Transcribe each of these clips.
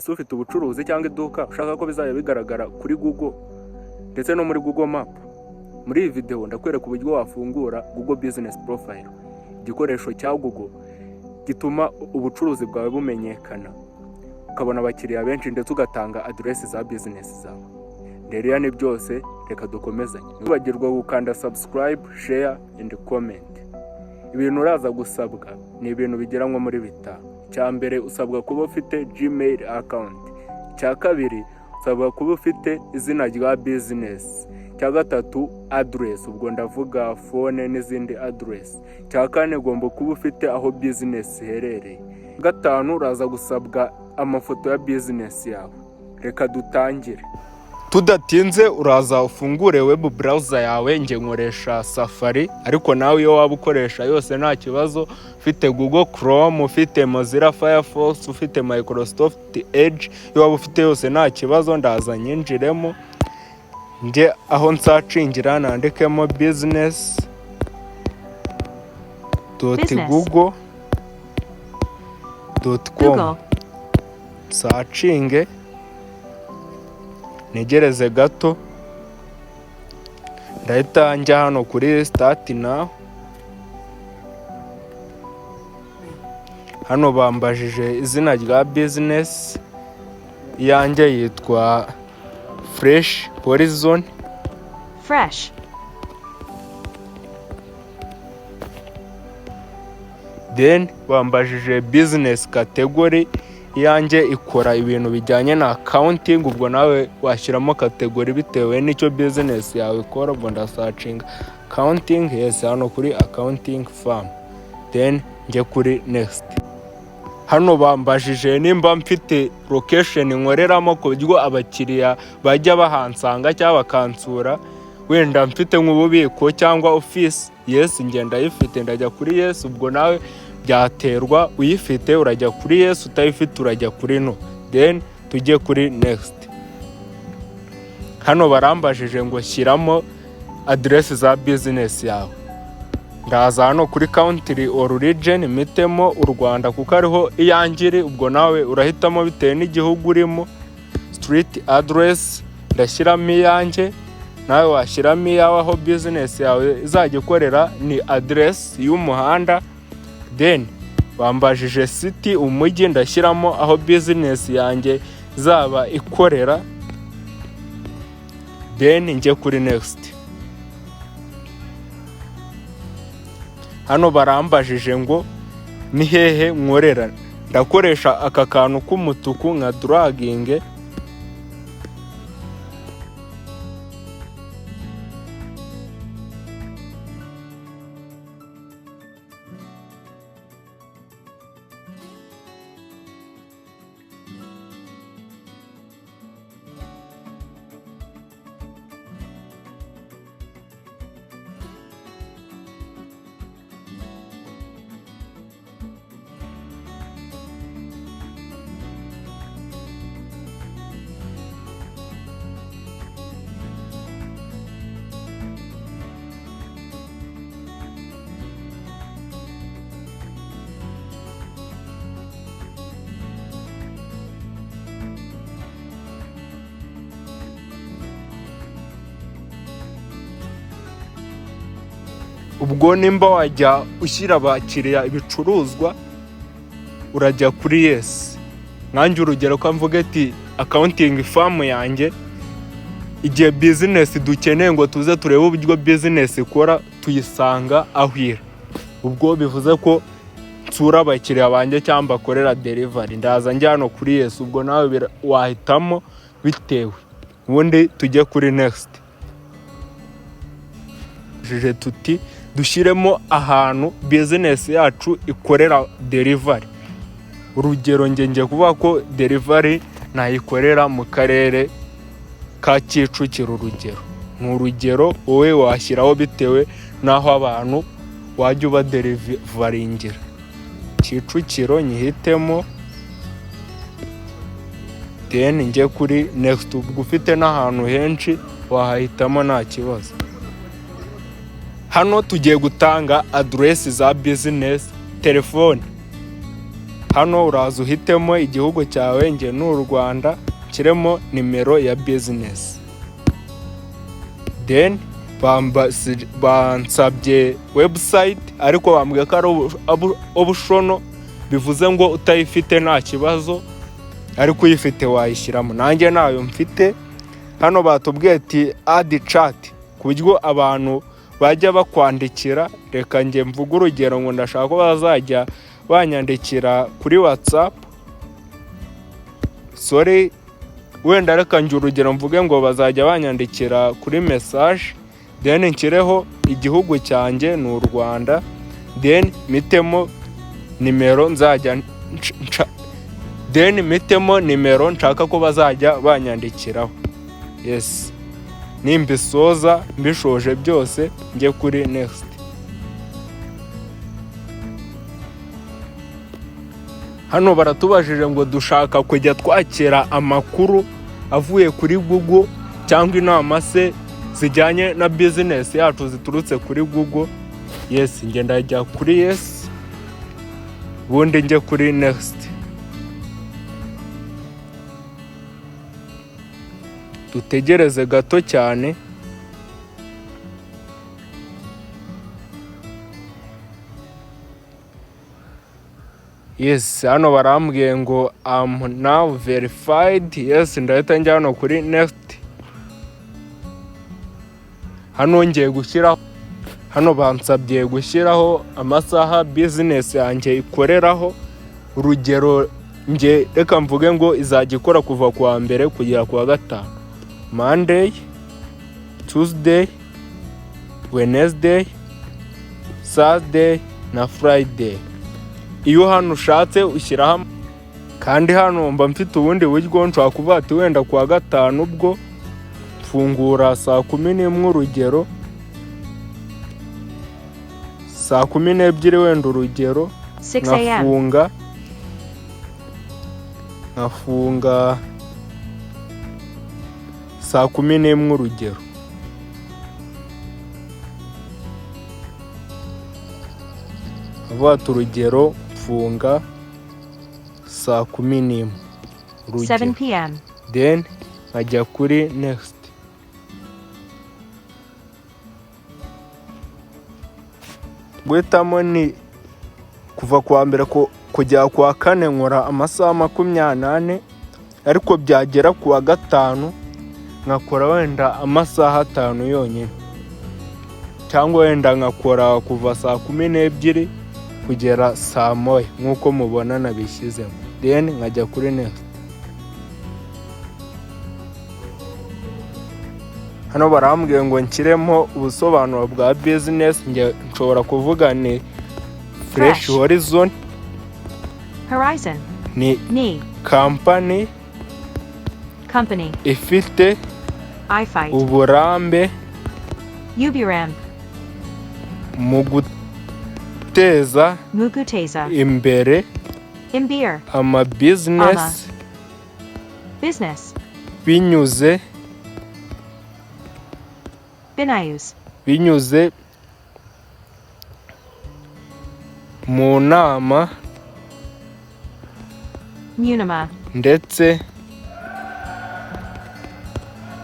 ese ufite ubucuruzi cyangwa iduka ushaka ko bizajya bigaragara kuri Google ndetse no muri Google Map. Muri iyi video ndakwereka uburyo wafungura Google Business Profile, igikoresho cya Google gituma ubucuruzi bwawe bumenyekana, ukabona abakiriya benshi ndetse ugatanga address za business zawe. Rero ni byose, reka dukomezanye. Ntibagirwa gukanda subscribe, share and comment. Ibintu uraza gusabwa ni ibintu bigera nko muri bitanu. Cya mbere usabwa kuba ufite Gmail account. Cya kabiri usabwa kuba ufite izina rya business. Cya gatatu address, ubwo ndavuga phone n'izindi address. Cya kane ugomba kuba ufite aho business iherereye. Gatanu uraza gusabwa amafoto ya business yawe. Reka dutangire. Tudatinze uraza ufungure web browser yawe, nge nkoresha Safari, ariko nawe iyo waba ukoresha yose nta kibazo. Ufite Google Chrome, ufite Mozilla Firefox, ufite Microsoft Edge, iyo waba ufite yose nta kibazo. Ndaza nyinjiremo, nge aho nsacingira nandikemo business.google.com, sacinge, negereze gato, ndahita njya hano kuri start now. Hano bambajije izina rya business, yanjye yitwa Fresh Horizon. Then bambajije business category, yanjye ikora ibintu bijyanye na accounting, ubwo nawe washyiramo category bitewe n'icyo business yawe ikora. Ubwo ndasearching accounting, yes, hano kuri accounting firm, then njye kuri next. Hano bambajije nimba mfite location nkoreramo ku buryo abakiriya bajya bahansanga cyangwa bakansura, wenda mfite nk'ububiko cyangwa office. Yes, nge ndayifite, ndajya kuri yes. Ubwo nawe byaterwa, uyifite urajya kuri yes, utayifite urajya kuri no, then tujye kuri next. Hano barambajije ngo shyiramo address za business yawe. Ndaza hano kuri country or region, mitemo u Rwanda kuko ariho iyangiri. Ubwo nawe urahitamo bitewe n'igihugu urimo. Street address ndashyiramo iyanjye, nawe washyiramo iyawe. Aho business yawe izajya ikorera ni address y'umuhanda. Then bambajije city, umujyi, ndashyiramo aho business yanjye zaba ikorera, then njye kuri next. Hano barambajije ngo ni hehe nkorera, ndakoresha aka kantu k'umutuku nka dragging. Ubwo nimba wajya ushyira abakiriya ibicuruzwa, urajya kuri yes. Nkanjye urugero ko mvuga ati accounting firm yanjye, igihe business dukeneye ngo tuze turebe uburyo business ikora, tuyisanga aho iri. Ubwo bivuze ko nsura abakiriya banjye cyangwa bakorera delivery, ndaza njya hano kuri yes. Ubwo nawe wahitamo bitewe, ubundi tujye kuri next. Jije tuti dushyiremo ahantu business yacu ikorera delivery. Urugero ngiye kuvuga ko delivery nayikorera mu karere ka Kicukiro. Urugero wowe washyiraho bitewe naho abantu wajya uba deliveryingira. Kicukiro nyihitemo, then njye kuri next. Ubwo ufite n'ahantu henshi wahahitamo nta kibazo. Hano tugiye gutanga address za business, telefone. hano uraza uhitemo igihugu cyawe, nge ni u Rwanda, nshyiremo nimero ya business. Then bansabye website ariko bambwiye ko ari optional, bivuze ngo utayifite nta kibazo ariko uyifite wayishyiramo. Nanjye nayo mfite. Hano batubwiye ati add chat ku buryo abantu bajya bakwandikira. Reka nge mvuga urugero ngo ndashaka ko bazajya banyandikira kuri WhatsApp. Wenda reka nge urugero mvuge ngo bazajya banyandikira kuri message, then nshyireho igihugu cyanjye ni u Rwanda, then mitemo nimero nshaka ko bazajya banyandikiraho. Yes, nimbisoza mbishoje byose njye kuri next. Hano baratubajije ngo dushaka kujya twakira amakuru avuye kuri Google cyangwa inama se zijyanye na business yacu ziturutse kuri Google. Yes, nge ndajya kuri yes, ubundi njye kuri next. Dutegereze gato cyane. Yes, hano barambwiye ngo I'm now verified. Yes, ndahita njya hano kuri next. Hano ngiye gushyiraho, hano bansabye gushyiraho amasaha business yanjye ikoreraho. Urugero nge reka mvuge ngo izajya ikora kuva ku wa mbere kugera ku wa gatanu. Monday, Tuesday, Wednesday, Thursday na Friday. Iyo hano ushatse ushyiraho, kandi hano mba mfite ubundi buryo nshobora kuvuga ati wenda ku wa gatanu ubwo mfungura saa 11 urugero, saa 12 wenda urugero nkafunga saa 11 urugero. Avuga urugero mfunga saa 11 urugero, 7 p.m. then nkajya kuri next. Guhitamo ni kuva ku wa mbere kujya ku wa kane nkora amasaha 28, ariko byagera ku wa gatanu nkakora wenda amasaha 5 yonyine, cyangwa wenda nkakora kuva saa 12 kugera saa 1 nk'uko mubona nabishyizemo, then nkajya kuri next. Hano barambwiye ngo nshyiremo ubusobanuro bwa business. Nge nshobora kuvuga ni fresh horizon, ni company ifite uburambe mu guteza imbere ama business binyuze mu nama ndetse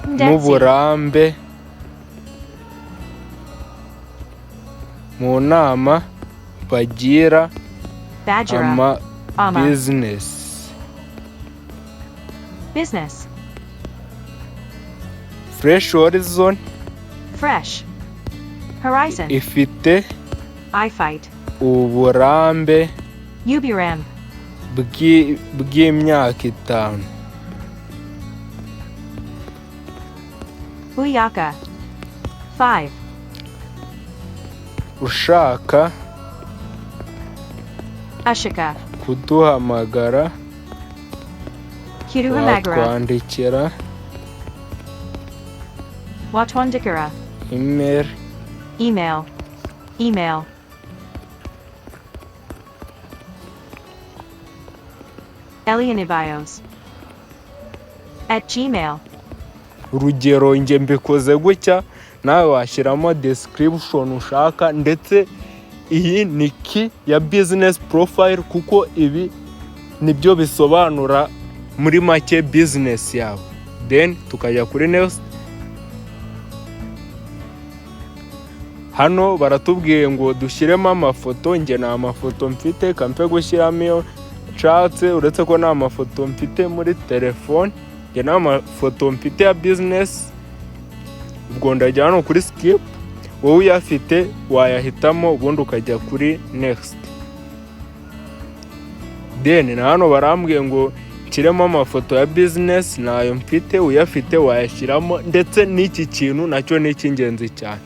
n'uburambe mu nama bagira ama business. Fresh horizon ifite uburambe bw'imyaka 5. Buyaka 5. Ushaka Ashika kuduhamagara watwandikira email elianibios@gmail. Urugero nge mbikoze gutya, nawe washyiramo description ushaka, ndetse iyi ni key ya business profile kuko ibi nibyo bisobanura muri make business yawe. Then tukajya kuri next. Hano baratubwiye ngo dushyiremo amafoto. Nge nta mafoto mfite, kampe gushyiramo iyo nshatse, uretse ko nta mafoto mfite muri telefone. Nge nta mafoto mfite ya business. Ubwo ndajya hano kuri skip, wowe uyafite wayahitamo ubundi ukajya kuri next. Then na hano barambwiye ngo nshyiremo amafoto ya business, nayo mfite, uyafite wayashyiramo, ndetse n'iki kintu nacyo ni icy'ingenzi cyane.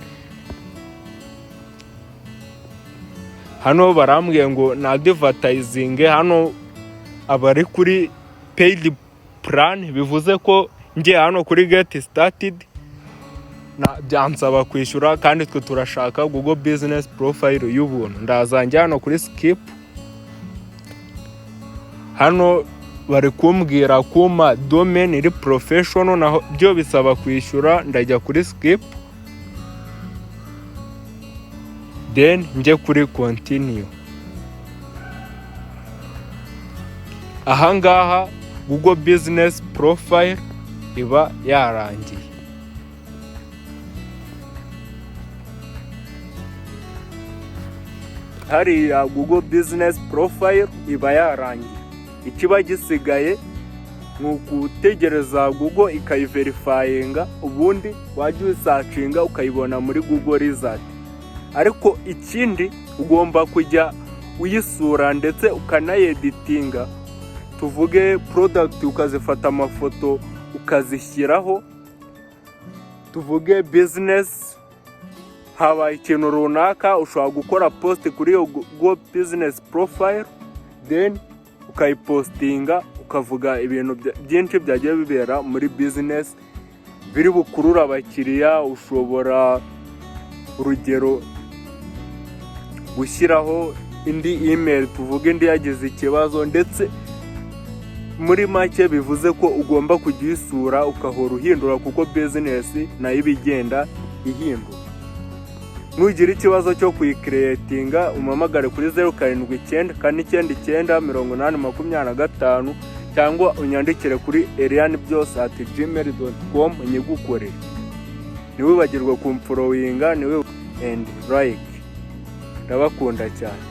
Hano barambwiye ngo na advertising, hano abari kuri paid plan, bivuze ko ngiye hano kuri get started byansaba kwishyura, kandi twe turashaka Google business profile y'ubuntu. Ndazanjya hano kuri skip. Hano bari kumbwira kuma domain iri professional, naho byo bisaba kwishyura. Ndajya kuri skip, then nje kuri continue. Ahangaha Google business profile iba yarangiye. Hariya Google business profile iba yarangiye. Ikiba gisigaye ni ukutegereza Google ikayiverifyinga, ubundi wajya uyisacinga ukayibona muri Google result. Ariko ikindi ugomba kujya uyisura ndetse ukanayeditinga. Tuvuge product ukazifata amafoto ukazishyiraho. Tuvuge business, haba ikintu runaka ushobora gukora post kuri iyo Google business profile, then ukayipostinga ukavuga ibintu byinshi byagiye bibera muri business biri bukurura abakiriya. Ushobora urugero gushyiraho indi email, tuvuge indi yagize ikibazo, ndetse muri make bivuze ko ugomba kujya uyisura ukahora uhindura, kuko business nayo ibigenda ihindura. Nugira ikibazo cyo kuyicreatinga umamagare kuri 0794998025 cyangwa unyandikire kuri elianbyose@gmail.com nyigukorere. Niwibagirwa kumfollowinga, niwe and like. Ndabakunda cyane.